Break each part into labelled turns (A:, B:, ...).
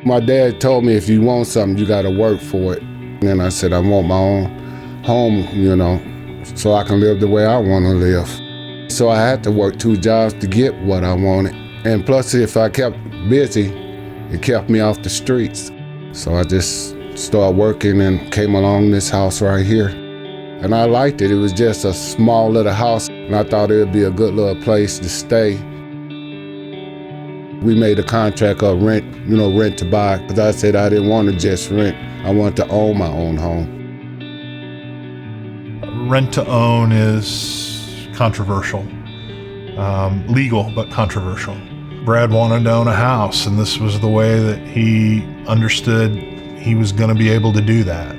A: My dad told me if you want something, you gotta work for it. And I said, I want my own home, so I can live the way I wanna live. So I had to work 2 jobs to get what I wanted. And plus, if I kept busy, it kept me off the streets. So I just started working and came along this house right here. And I liked it. It was just a small little house, and I thought it would be a good little place to stay. We made a contract of rent to buy, because I said I didn't want to just rent. I wanted to own my own home.
B: Rent to own is controversial. Legal, but controversial. Brad wanted to own a house, and this was the way that he understood he was going to be able to do that.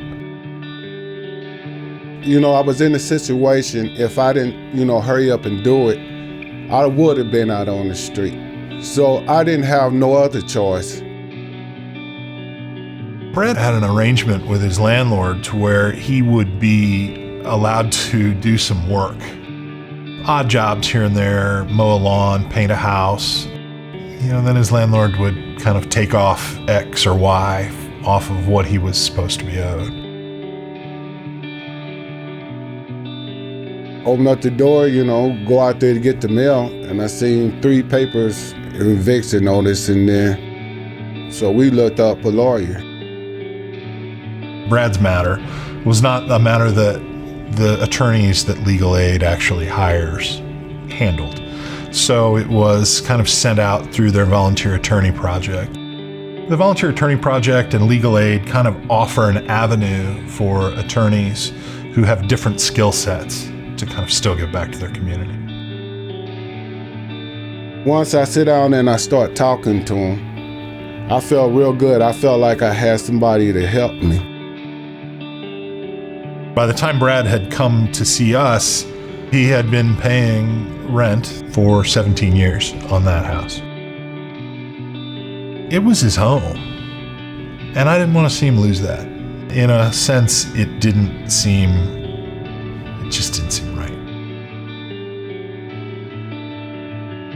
A: I was in a situation, if I didn't, hurry up and do it, I would have been out on the street. So I didn't have no other choice.
B: Brad had an arrangement with his landlord to where he would be allowed to do some work. Odd jobs here and there, mow a lawn, paint a house. Then his landlord would kind of take off X or Y off of what he was supposed to be owed.
A: Open up the door, go out there to get the mail, and I seen 3 papers, eviction notice in there. So we looked up a lawyer.
B: Brad's matter was not a matter that the attorneys that Legal Aid actually hires handled. So it was kind of sent out through their volunteer attorney project. The volunteer attorney project and Legal Aid kind of offer an avenue for attorneys who have different skill sets to kind of still give back to their community.
A: Once I sit down and I start talking to him, I felt real good. I felt like I had somebody to help me.
B: By the time Brad had come to see us, he had been paying rent for 17 years on that house. It was his home, and I didn't want to see him lose that. In a sense, it just didn't seem right.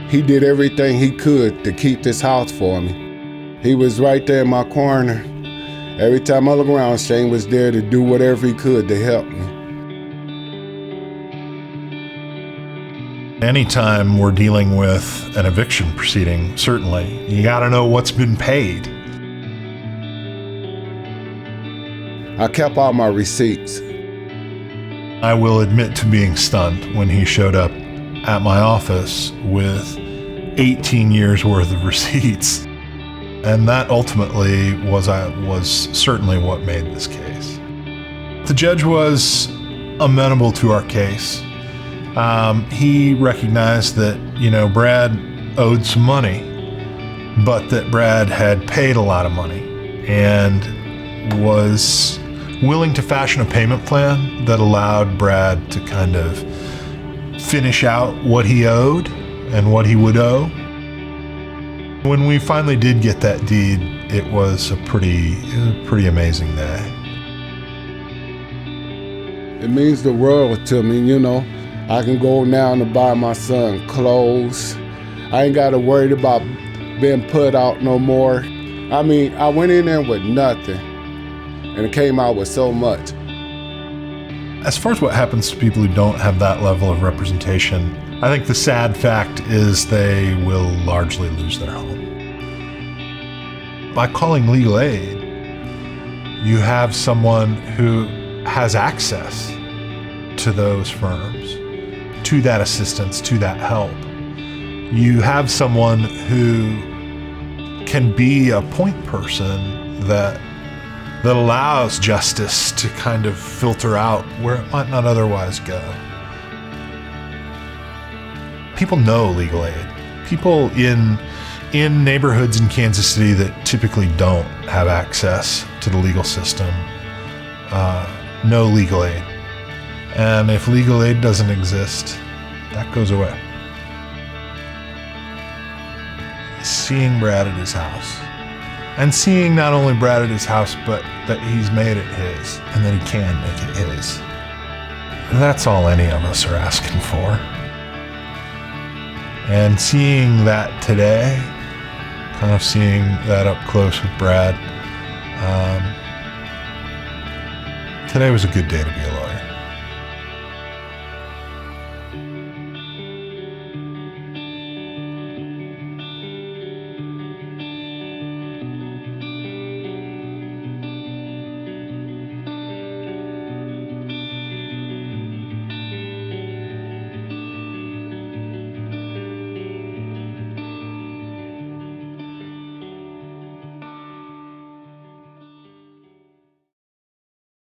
A: He did everything he could to keep this house for me. He was right there in my corner. Every time I look around, Shane was there to do whatever he could to help me.
B: Anytime we're dealing with an eviction proceeding, certainly, you gotta know what's been paid.
A: I kept all my receipts.
B: I will admit to being stunned when he showed up at my office with 18 years worth of receipts. And that ultimately was certainly what made this case. The judge was amenable to our case. He recognized that, Brad owed some money, but that Brad had paid a lot of money and was willing to fashion a payment plan that allowed Brad to kind of finish out what he owed and what he would owe. When we finally did get that deed, it was a pretty amazing day.
A: It means the world to me, I can go now to buy my son clothes. I ain't got to worry about being put out no more. I went in there with nothing, and it came out with so much.
B: As far as what happens to people who don't have that level of representation, I think the sad fact is they will largely lose their home. By calling Legal Aid, you have someone who has access to those firms, to that assistance, to that help. You have someone who can be a point person that allows justice to kind of filter out where it might not otherwise go. People know Legal Aid. People in neighborhoods in Kansas City that typically don't have access to the legal system know Legal Aid. And if Legal Aid doesn't exist, that goes away. Seeing Brad at his house, and seeing not only Brad at his house, but that he's made it his, and that he can make it his. That's all any of us are asking for. And seeing that today kind of seeing that up close with Brad. Today was a good day to be alive.